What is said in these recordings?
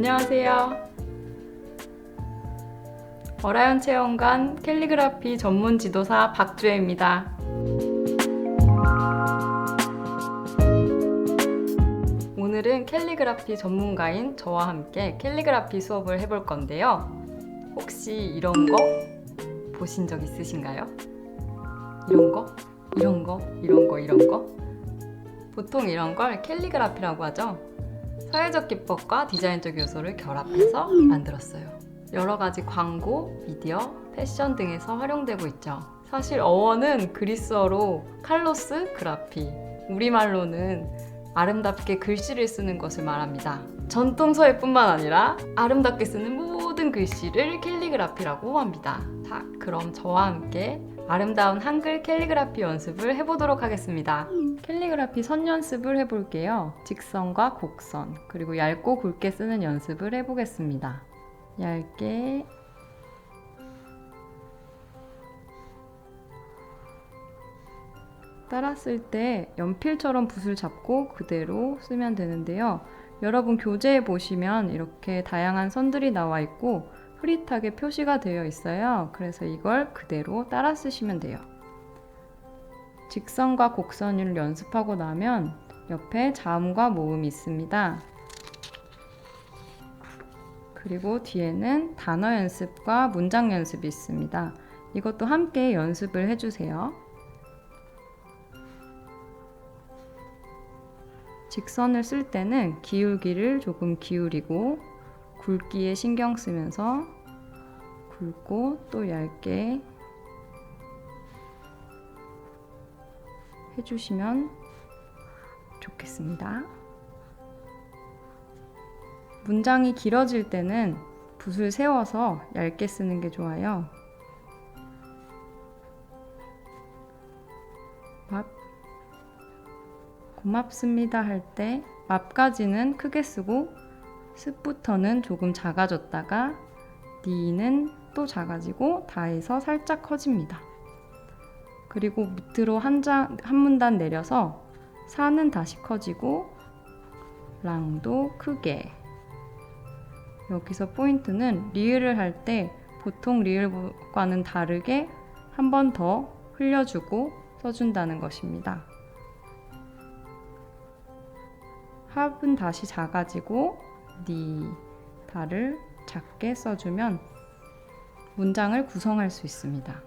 안녕하세요. 어라이언 체험관 캘리그라피 전문 지도사 박주혜입니다. 오늘은 캘리그라피 전문가인 저와 함께 캘리그라피 수업을 해볼 건데요. 혹시 이런 거 보신 적 있으신가요? 이런 거? 이런 거? 이런 거? 이런 거? 보통 이런 걸 캘리그라피라고 하죠. 사회적 기법과 디자인적 요소를 결합해서 만들었어요. 여러 가지 광고, 미디어, 패션 등에서 활용되고 있죠. 사실 어원은 그리스어로 칼로스 그라피, 우리말로는 아름답게 글씨를 쓰는 것을 말합니다. 전통 서예뿐만 아니라 아름답게 쓰는 모든 글씨를 캘리그라피라고 합니다. 자, 그럼 저와 함께 아름다운 한글 캘리그라피 연습을 해보도록 하겠습니다. 캘리그라피 선 연습을 해볼게요. 직선과 곡선, 그리고 얇고 굵게 쓰는 연습을 해보겠습니다. 얇게 따라 쓸 때 연필처럼 붓을 잡고 그대로 쓰면 되는데요. 여러분 교재에 보시면 이렇게 다양한 선들이 나와 있고 흐릿하게 표시가 되어 있어요. 그래서 이걸 그대로 따라 쓰시면 돼요. 직선과 곡선을 연습하고 나면 옆에 자음과 모음이 있습니다. 그리고 뒤에는 단어 연습과 문장 연습이 있습니다. 이것도 함께 연습을 해주세요. 직선을 쓸 때는 기울기를 조금 기울이고 굵기에 신경 쓰면서 굵고 또 얇게 해주시면 좋겠습니다. 문장이 길어질 때는 붓을 세워서 얇게 쓰는 게 좋아요. 고맙습니다 할 때 맙까지는 크게 쓰고 습부터는 조금 작아졌다가 니는 또 작아지고 다에서 살짝 커집니다. 그리고 밑으로 한 문단 내려서 사는 다시 커지고 랑도 크게. 여기서 포인트는 리을을 할 때 보통 리을과는 다르게 한 번 더 흘려주고 써준다는 것입니다. 합은 다시 작아지고 니, 다를 작게 써주면 문장을 구성할 수 있습니다.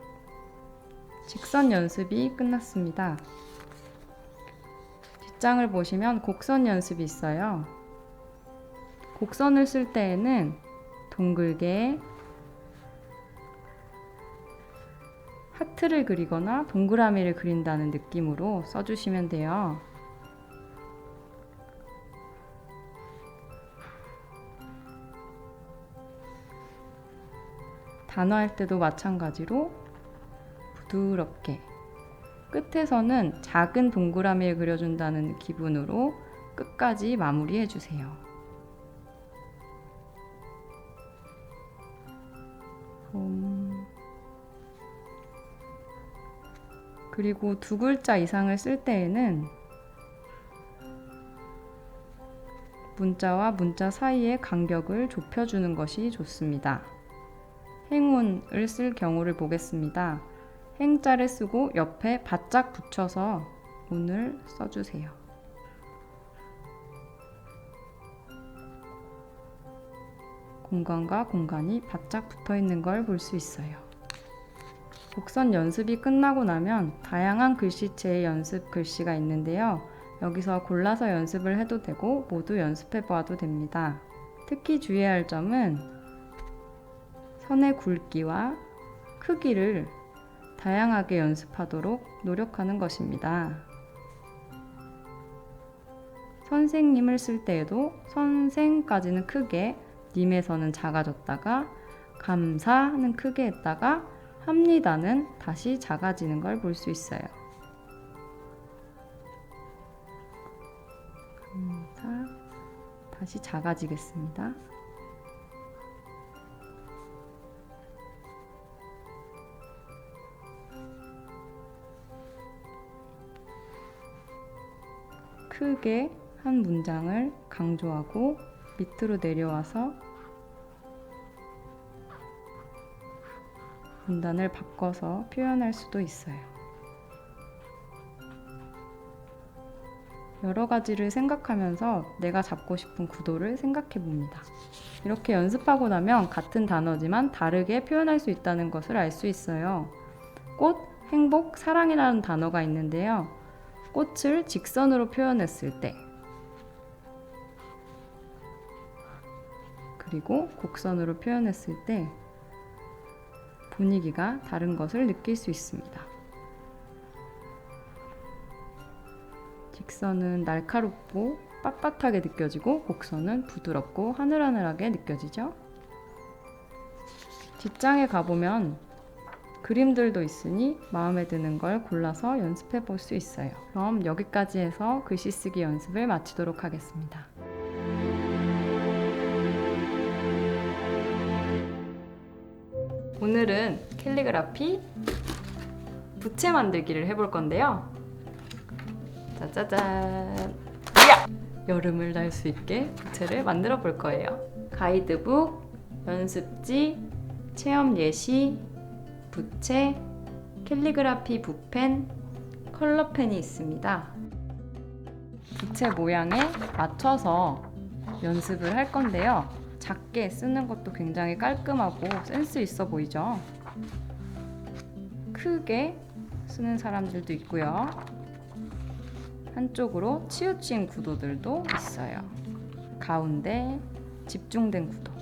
직선 연습이 끝났습니다. 뒷장을 보시면 곡선 연습이 있어요. 곡선을 쓸 때에는 동글게 하트를 그리거나 동그라미를 그린다는 느낌으로 써주시면 돼요. 단어할 때도 마찬가지로 부드럽게 끝에서는 작은 동그라미를 그려준다는 기분으로 끝까지 마무리해주세요. 그리고 두 글자 이상을 쓸 때에는 문자와 문자 사이의 간격을 좁혀주는 것이 좋습니다. 행운을 쓸 경우를 보겠습니다. 행자를 쓰고 옆에 바짝 붙여서 운을 써주세요. 공간과 공간이 바짝 붙어 있는 걸 볼 수 있어요. 곡선 연습이 끝나고 나면 다양한 글씨체의 연습 글씨가 있는데요. 여기서 골라서 연습을 해도 되고 모두 연습해 보아도 됩니다. 특히 주의해야 할 점은 선의 굵기와 크기를 다양하게 연습하도록 노력하는 것입니다. 선생님을 쓸 때에도 선생까지는 크게, 님에서는 작아졌다가 감사는 크게 했다가 합니다는 다시 작아지는 걸 볼 수 있어요. 감사, 다시 작아지겠습니다. 크게 한 문장을 강조하고 밑으로 내려와서 문단을 바꿔서 표현할 수도 있어요. 여러 가지를 생각하면서 내가 잡고 싶은 구도를 생각해 봅니다. 이렇게 연습하고 나면 같은 단어지만 다르게 표현할 수 있다는 것을 알 수 있어요. 꽃, 행복, 사랑이라는 단어가 있는데요. 꽃을 직선으로 표현했을 때, 그리고 곡선으로 표현했을 때 분위기가 다른 것을 느낄 수 있습니다. 직선은 날카롭고 빳빳하게 느껴지고 곡선은 부드럽고 하늘하늘하게 느껴지죠. 뒷장에 가보면 그림들도 있으니 마음에 드는 걸 골라서 연습해 볼 수 있어요. 그럼 여기까지 해서 글씨 쓰기 연습을 마치도록 하겠습니다. 오늘은 캘리그라피 부채 만들기를 해볼 건데요. 짜자잔! 야! 여름을 날 수 있게 부채를 만들어 볼 거예요. 가이드북, 연습지, 체험 예시, 부채, 캘리그라피 붓펜, 컬러펜이 있습니다. 부채 모양에 맞춰서 연습을 할 건데요. 작게 쓰는 것도 굉장히 깔끔하고 센스 있어 보이죠? 크게 쓰는 사람들도 있고요. 한쪽으로 치우친 구도들도 있어요. 가운데 집중된 구도.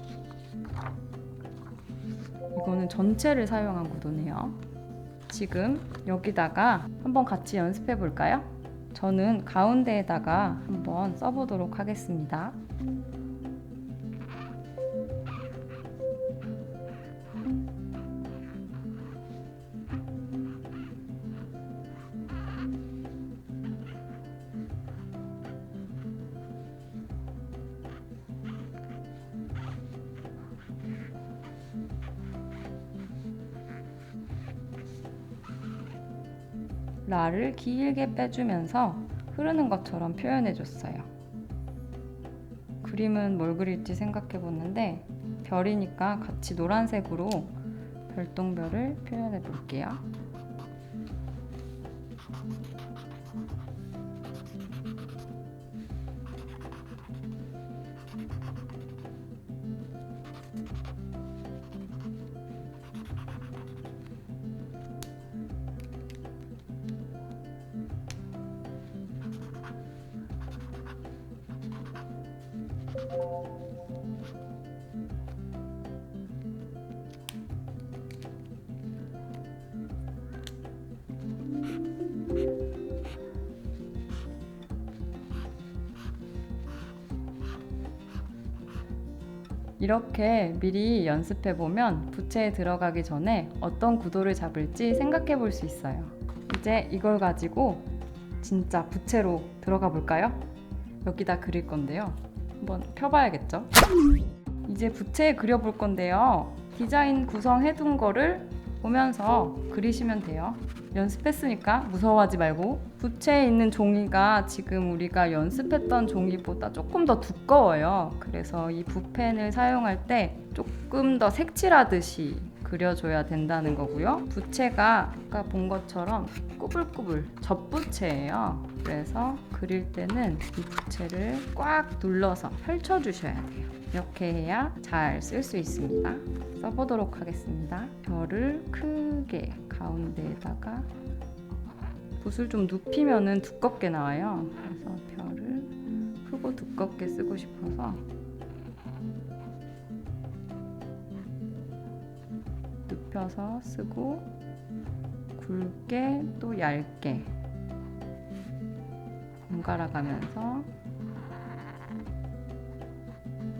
이거는 전체를 사용한 구도네요. 지금 여기다가 한번 같이 연습해 볼까요? 저는 가운데에다가 한번 써보도록 하겠습니다. 라를 길게 빼주면서 흐르는 것처럼 표현해줬어요. 그림은 뭘 그릴지 생각해봤는데 별이니까 같이 노란색으로 별똥별을 표현해볼게요. 이렇게 미리 연습해보면 부채에 들어가기 전에 어떤 구도를 잡을지 생각해 볼 수 있어요. 이제 이걸 가지고 진짜 부채로 들어가 볼까요? 여기다 그릴 건데요. 한번 펴봐야겠죠? 이제 부채에 그려볼 건데요. 디자인 구성해둔 거를 보면서 그리시면 돼요. 연습했으니까 무서워하지 말고. 부채에 있는 종이가 지금 우리가 연습했던 종이보다 조금 더 두꺼워요. 그래서 이 붓펜을 사용할 때 조금 더 색칠하듯이 그려줘야 된다는 거고요. 부채가 아까 본 것처럼 꾸불꾸불 젖부채예요. 그래서 그릴 때는 이 부채를 꽉 눌러서 펼쳐주셔야 돼요. 이렇게 해야 잘 쓸 수 있습니다. 써보도록 하겠습니다. 별을 크게 가운데에다가 붓을 좀 눕히면은 두껍게 나와요. 그래서 별을 크고 두껍게 쓰고 싶어서 눕혀서 쓰고 굵게 또 얇게 번갈아 가면서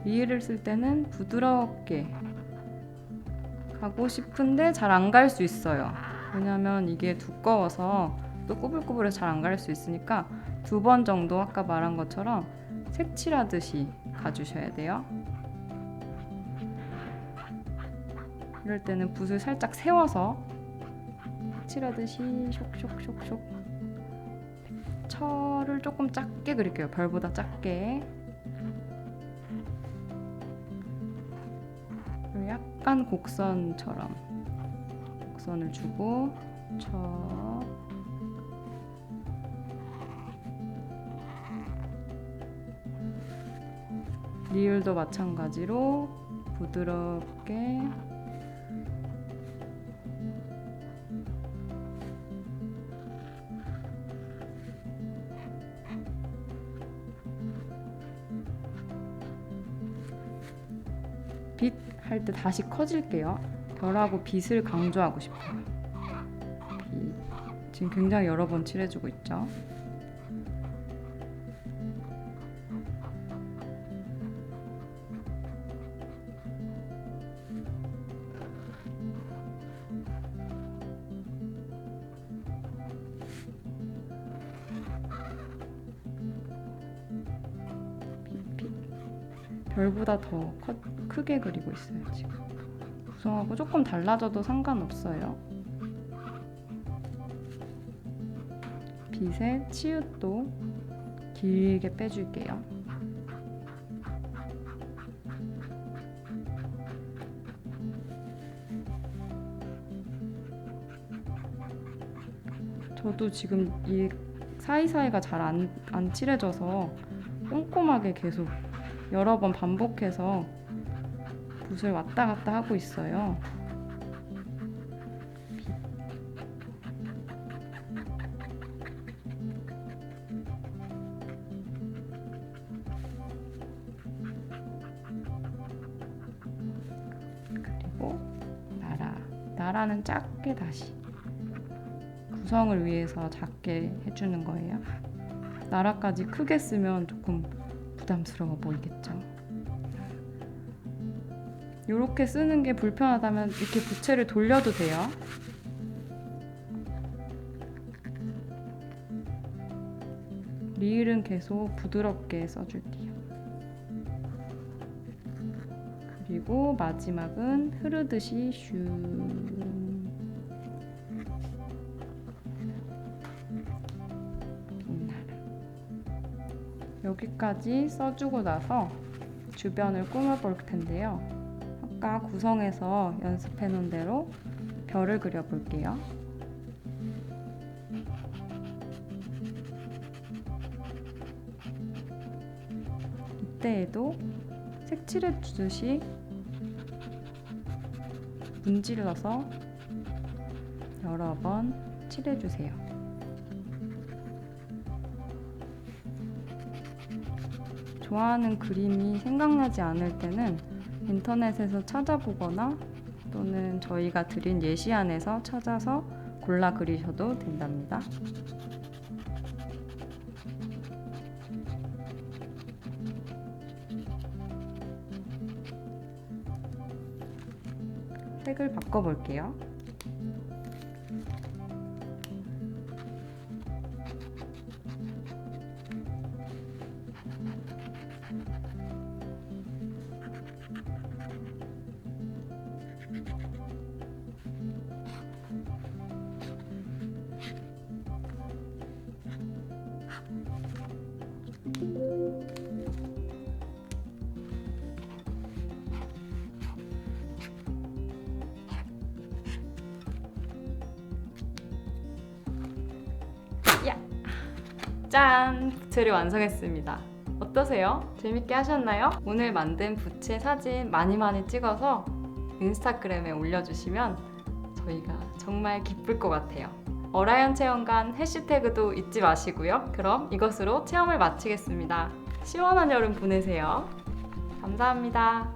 위를 쓸 때는 부드럽게 가고 싶은데 잘 안 갈 수 있어요. 왜냐면 이게 두꺼워서 또 꾸불꾸불해서 잘 안 갈 수 있으니까 2번 정도 아까 말한 것처럼 색칠하듯이 가주셔야 돼요. 이럴 때는 붓을 살짝 세워서 색칠하듯이 쇽쇽쇽쇽 철을 조금 작게 그릴게요. 별보다 작게. 약간 곡선처럼 곡선을 주고 쳐 리을도 마찬가지로 부드럽게 빛 할 때 다시 커질게요. 별하고 빛을 강조하고 싶어요. 빛. 지금 굉장히 여러 번 칠해주고 있죠. 별보다 더 크게 그리고 있어요. 지금 구성하고 조금 달라져도 상관없어요. 빛의 치읓도 길게 빼줄게요. 저도 지금 이 사이사이가 잘 안 칠해져서 꼼꼼하게 계속 여러 번 반복해서 붓을 왔다 갔다 하고 있어요. 그리고 나라는 작게 다시 구성을 위해서 작게 해주는 거예요. 나라까지 크게 쓰면 조금 부담스러워 보이겠죠. 이렇게 쓰는 게 불편하다면 이렇게 부채를 돌려도 돼요. 리을은 계속 부드럽게 써줄게요. 그리고 마지막은 흐르듯이 슈. 여기까지 써주고 나서 주변을 꾸며볼 텐데요. 아까 구성해서 연습해 놓은 대로 별을 그려볼게요. 이때에도 색칠해 주듯이 문질러서 여러 번 칠해주세요. 좋아하는 그림이 생각나지 않을 때는 인터넷에서 찾아보거나 또는 저희가 드린 예시안에서 찾아서 골라 그리셔도 된답니다. 색을 바꿔볼게요. 짠! 부채를 완성했습니다. 어떠세요? 재밌게 하셨나요? 오늘 만든 부채 사진 많이 찍어서 인스타그램에 올려주시면 저희가 정말 기쁠 것 같아요. 어라이언 체험관 해시태그도 잊지 마시고요. 그럼 이것으로 체험을 마치겠습니다. 시원한 여름 보내세요. 감사합니다.